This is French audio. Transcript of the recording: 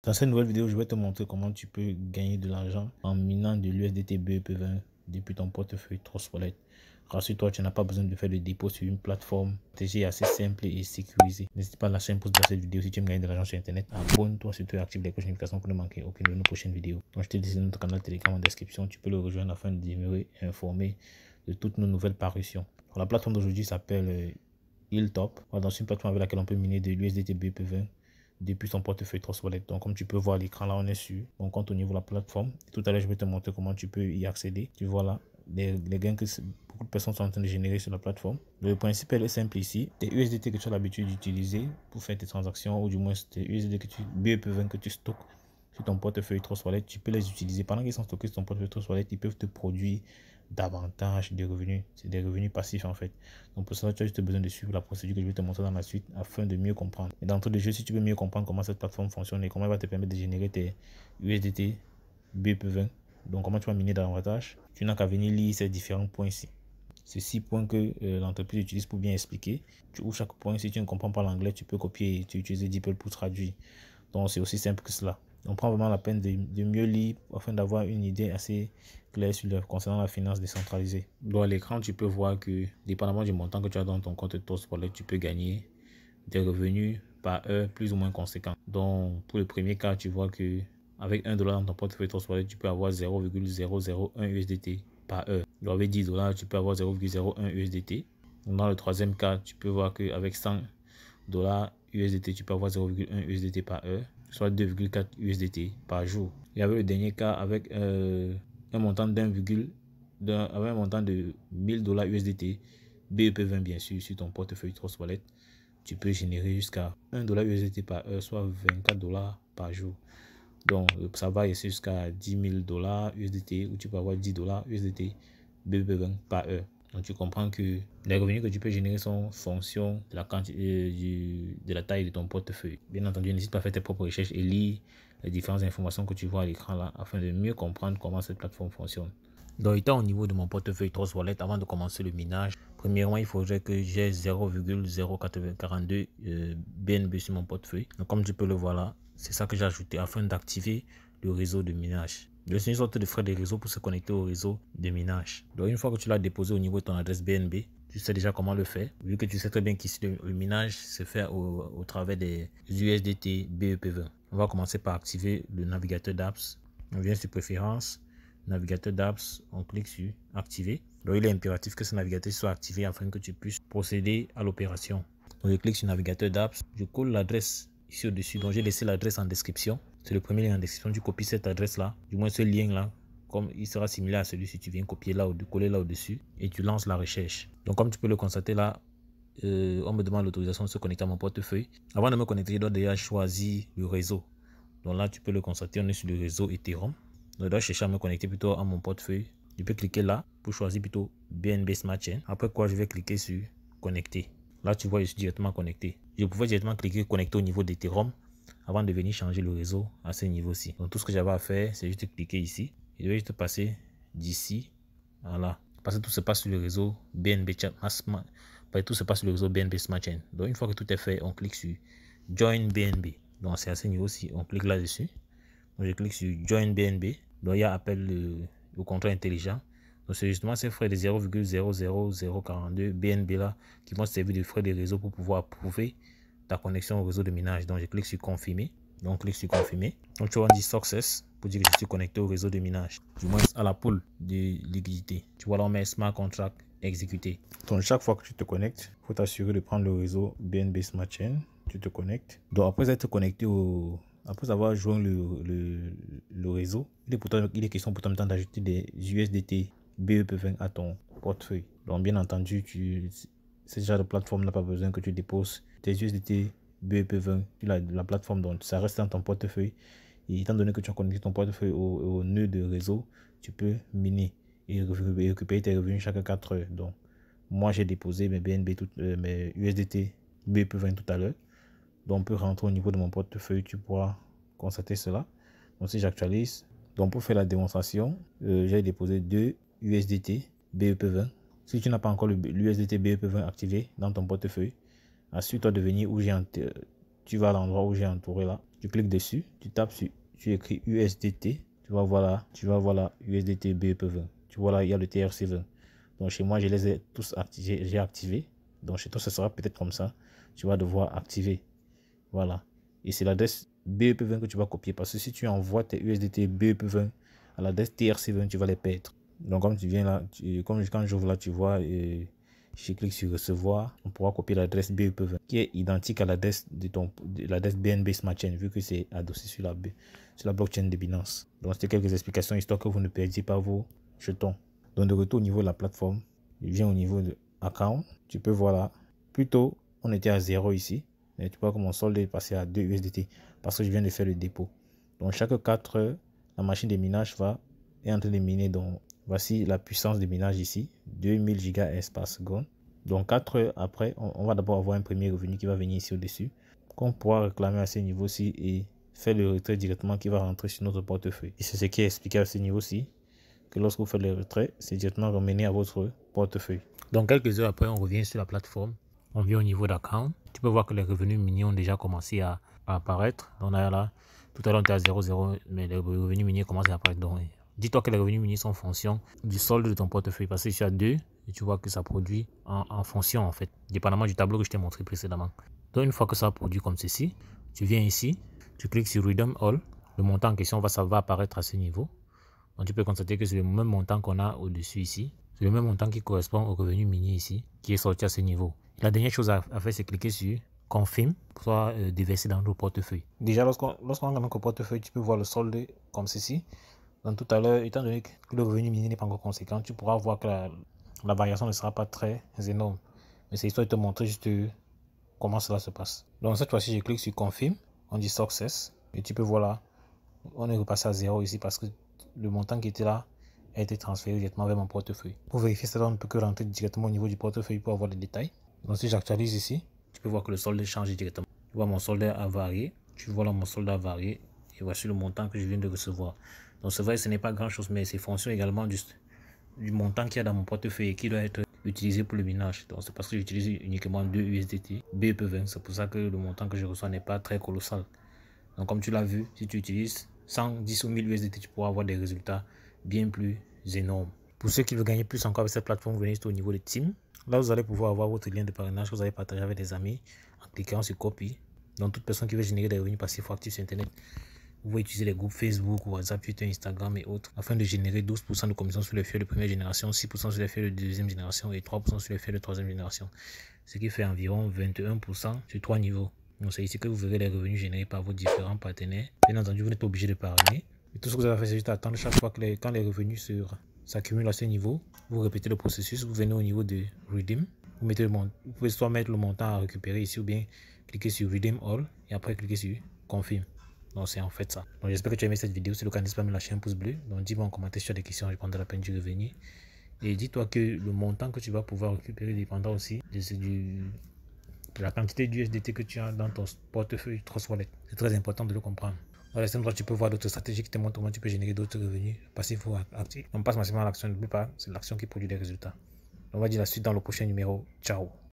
Dans cette nouvelle vidéo, je vais te montrer comment tu peux gagner de l'argent en minant de l'USDT BEP20 depuis ton portefeuille Trust Wallet. Rassure-toi, tu n'as pas besoin de faire de dépôt sur une plateforme. C'est assez simple et sécurisé. N'hésite pas à lâcher un pouce dans cette vidéo si tu aimes gagner de l'argent sur Internet. Abonne-toi surtout et active les cloches de notification pour ne manquer aucune de nos prochaines vidéos. Donc, je te dis notre canal Telegram en description. Tu peux le rejoindre afin de demeurer informé de toutes nos nouvelles parutions. La plateforme d'aujourd'hui s'appelle Hilltop. Dans une plateforme avec laquelle on peut miner de l'USDT BEP20 depuis son portefeuille Trust Wallet. Donc comme tu peux voir à l'écran, là on est sur mon compte au niveau de la plateforme. Tout à l'heure je vais te montrer comment tu peux y accéder. Tu vois là les gains que beaucoup de personnes sont en train de générer sur la plateforme. Le principe est simple ici. Tes USDT que tu as l'habitude d'utiliser pour faire tes transactions, ou du moins tes USDT que tu BEP20 que tu stockes sur ton portefeuille Trust Wallet, tu peux les utiliser. Pendant qu'ils sont stockés sur ton portefeuille Trust Wallet, ils peuvent te produire davantage de revenus. C'est des revenus passifs en fait. Donc pour ça, tu as juste besoin de suivre la procédure que je vais te montrer dans la suite afin de mieux comprendre. Et d'entrée de jeu, si tu veux mieux comprendre comment cette plateforme fonctionne et comment elle va te permettre de générer tes USDT BEP20, donc comment tu vas miner davantage, tu n'as qu'à venir lire ces différents points ici. Ces 6 points que l'entreprise utilise pour bien expliquer. Tu ouvres chaque point. Si tu ne comprends pas l'anglais, tu peux copier et tu utilises DeepL pour traduire. Donc c'est aussi simple que cela. On prend vraiment la peine de mieux lire afin d'avoir une idée assez claire concernant la finance décentralisée. Donc à l'écran, tu peux voir que dépendamment du montant que tu as dans ton compte Trust Wallet, tu peux gagner des revenus par heure plus ou moins conséquents. Donc pour le premier cas, tu vois que avec $1 dans ton portefeuille Trust Wallet, tu peux avoir 0,001 USDT par heure. Donc avec $10, tu peux avoir 0,01 USDT. Dans le troisième cas, tu peux voir qu'avec $100 USDT, tu peux avoir 0,1 USDT par heure, soit 2,4 USDT par jour. Et avec le dernier cas, avec un montant de $1000 USDT, BEP20 bien sûr, sur ton portefeuille Trust Wallet, tu peux générer jusqu'à $1 USDT par heure, soit $24 par jour. Donc ça va ici jusqu'à $10 000 USDT, où tu peux avoir $10 USDT BEP20 par heure. Donc tu comprends que les revenus que tu peux générer sont fonction de la quantité de la taille de ton portefeuille. Bien entendu, n'hésite pas à faire tes propres recherches et lire les différentes informations que tu vois à l'écran là afin de mieux comprendre comment cette plateforme fonctionne. Donc étant au niveau de mon portefeuille Trust Wallet, avant de commencer le minage, premièrement il faudrait que j'ai 0,042 BNB sur mon portefeuille. Donc comme tu peux le voir là, c'est ça que j'ai ajouté afin d'activer le réseau de minage. C'est une sorte de frais de réseau pour se connecter au réseau de minage. Donc une fois que tu l'as déposé au niveau de ton adresse BNB, tu sais déjà comment le faire. Vu que tu sais très bien qu'ici le minage se fait au travers des USDT BEP20. On va commencer par activer le navigateur d'apps. On vient sur préférences, navigateur d'apps, on clique sur activer. Donc il est impératif que ce navigateur soit activé afin que tu puisses procéder à l'opération. Donc je clique sur navigateur d'apps, je colle l'adresse ici au-dessus. Donc j'ai laissé l'adresse en description. C'est le premier lien en description. Tu copies cette adresse-là, du moins ce lien-là, comme il sera similaire à celui-ci, tu viens copier là ou coller là au-dessus et tu lances la recherche. Donc comme tu peux le constater là, on me demande l'autorisation de se connecter à mon portefeuille. Avant de me connecter, je dois déjà choisir le réseau. Donc là, tu peux le constater, on est sur le réseau Ethereum. Donc je dois chercher à me connecter plutôt à mon portefeuille. Je peux cliquer là pour choisir plutôt BNB Smart Chain. Après quoi, je vais cliquer sur connecter. Là, tu vois, je suis directement connecté. Je pouvais directement cliquer connecter au niveau d'Ethereum avant de venir changer le réseau à ce niveau-ci. Donc tout ce que j'avais à faire, c'est juste cliquer ici. Je vais juste passer d'ici à là. Parce que tout se passe sur le réseau BNB Smart. Tout se passe sur le réseau BNB Smart Chain. Donc une fois que tout est fait, on clique sur Join BNB. Donc c'est à ce niveau-ci, on clique là-dessus. Donc je clique sur Join BNB. Donc il y a appel au contrat intelligent. Donc c'est justement ces frais de 0,00042 BNB là qui vont servir de frais de réseau pour pouvoir approuver ta connexion au réseau de minage. Donc je clique sur confirmer. Donc on clique sur confirmer. Donc tu vas dire success pour dire que je suis connecté au réseau de minage, du moins à la pool de liquidité. Tu vois là on met smart contract exécuté. Donc chaque fois que tu te connectes, il faut t'assurer de prendre le réseau BNB Smart Chain. Tu te connectes. Donc après être connecté après avoir joint le réseau, il est question pour toi maintenant d'ajouter des USDT BEP20 à ton portefeuille. Donc bien entendu, ce genre de plateforme n'a pas besoin que tu déposes tes USDT BEP20 sur la plateforme, donc ça reste dans ton portefeuille. Et étant donné que tu as connecté ton portefeuille au nœud de réseau, tu peux miner et récupérer tes revenus chaque 4 heures. Donc moi j'ai déposé mes BNB, mes USDT BEP20 tout à l'heure. Donc on peut rentrer au niveau de mon portefeuille, tu pourras constater cela. Donc si j'actualise, donc pour faire la démonstration, j'ai déposé 2 USDT BEP20. Si tu n'as pas encore l'USDT BEP20 activé dans ton portefeuille, assure-toi de venir où tu vas à l'endroit où j'ai entouré là. Tu cliques dessus, tu tapes sur, tu écris USDT, tu vas voir là, USDT BEP20. Tu vois là, il y a le TRC20. Donc chez moi, je les ai tous activés, j'ai activé. Donc chez toi, ce sera peut-être comme ça. Tu vas devoir activer. Voilà. Et c'est l'adresse BEP20 que tu vas copier. Parce que si tu envoies tes USDT BEP20 à l'adresse TRC20, tu vas les perdre. Donc comme tu viens là, comme quand j'ouvre là, tu vois, je clique sur recevoir, on pourra copier l'adresse BEP20 qui est identique à l'adresse de l'adresse BNB Smart Chain vu que c'est adossé sur la blockchain de Binance. Donc c'était quelques explications histoire que vous ne perdiez pas vos jetons. Donc de retour au niveau de la plateforme, je viens au niveau de account, tu peux voir là, plutôt on était à 0 ici, mais tu vois que mon solde est passé à 2 USDT parce que je viens de faire le dépôt. Donc chaque 4 heures, la machine de minage est en train de miner. Donc voici la puissance de minage ici, 2000 GHz par seconde. Donc 4 heures après, on va d'abord avoir un premier revenu qui va venir ici au-dessus, qu'on pourra réclamer à ce niveau-ci et faire le retrait directement qui va rentrer sur notre portefeuille. Et c'est ce qui est expliqué à ce niveau-ci, que lorsque vous faites le retrait, c'est directement ramené à votre portefeuille. Donc quelques heures après, on revient sur la plateforme, on vient au niveau d'account. Tu peux voir que les revenus miniers ont déjà commencé à apparaître. Donc là, tout à l'heure on était à 0,0, mais les revenus miniers commencent à apparaître. Donc dis-toi que les revenus miniers sont en fonction du solde de ton portefeuille. Parce que tu as 2, et tu vois que ça produit en fonction en fait, dépendamment du tableau que je t'ai montré précédemment. Donc une fois que ça produit comme ceci, tu viens ici, tu cliques sur Redeem All. Le montant en question va apparaître à ce niveau. Donc tu peux constater que c'est le même montant qu'on a au-dessus ici. C'est le même montant qui correspond au revenu minier ici, qui est sorti à ce niveau. Et la dernière chose à faire, c'est cliquer sur Confirm pour soit déverser dans notre portefeuille. Déjà, lorsqu'on a notre portefeuille, tu peux voir le solde comme ceci. Donc tout à l'heure, étant donné que le revenu minier n'est pas encore conséquent, tu pourras voir que la variation ne sera pas très énorme. Mais c'est histoire de te montrer juste comment cela se passe. Donc cette fois-ci, je clique sur Confirm, on dit Success. Et tu peux voir là, on est repassé à 0 ici parce que le montant qui était là a été transféré directement vers mon portefeuille. Pour vérifier ça, on ne peut que rentrer directement au niveau du portefeuille pour avoir des détails. Donc si j'actualise ici, tu peux voir que le solde change directement. Tu vois mon solde a varié, tu vois là mon solde a varié et voici le montant que je viens de recevoir. Donc c'est vrai, ce n'est pas grand chose, mais c'est fonction également du montant qu'il y a dans mon portefeuille et qui doit être utilisé pour le minage. Donc c'est parce que j'utilise uniquement 2 USDT BEP20. C'est pour ça que le montant que je reçois n'est pas très colossal. Donc comme tu l'as vu, si tu utilises 110 ou 1000 USDT, tu pourras avoir des résultats bien plus énormes. Pour ceux qui veulent gagner plus encore avec cette plateforme, venez au niveau de Team. Là, vous allez pouvoir avoir votre lien de parrainage que vous allez partager avec des amis en cliquant sur Copy. Donc toute personne qui veut générer des revenus passifs ou actifs sur Internet, vous pouvez utiliser les groupes Facebook, WhatsApp, Twitter, Instagram et autres afin de générer 12% de commission sur les faits de première génération, 6% sur les faits de deuxième génération et 3% sur les faits de troisième génération. Ce qui fait environ 21% sur 3 niveaux. Donc c'est ici que vous verrez les revenus générés par vos différents partenaires. Bien entendu, vous n'êtes pas obligé de parrainer. Et tout ce que vous avez à faire, c'est juste attendre chaque fois que quand les revenus s'accumulent à ce niveau. Vous répétez le processus, vous venez au niveau de Redeem. Vous pouvez soit mettre le montant à récupérer ici ou bien cliquer sur Redeem All et après cliquer sur Confirm. Donc c'est en fait ça. Donc j'espère que tu as aimé cette vidéo. Si c'est le cas, n'hésite pas à me lâcher un pouce bleu. Donc dis-moi en commentaire si tu as des questions, je prendrai la peine d'y revenir. Et dis-toi que le montant que tu vas pouvoir récupérer dépendra aussi de la quantité d'USDT que tu as dans ton portefeuille Trust Wallet. C'est très important de le comprendre. Dans les tu peux voir d'autres stratégies qui te montrent comment tu peux générer d'autres revenus passifs ou actifs. On passe massivement à l'action, n'oublie pas, c'est l'action qui produit des résultats. On va dire la suite dans le prochain numéro. Ciao.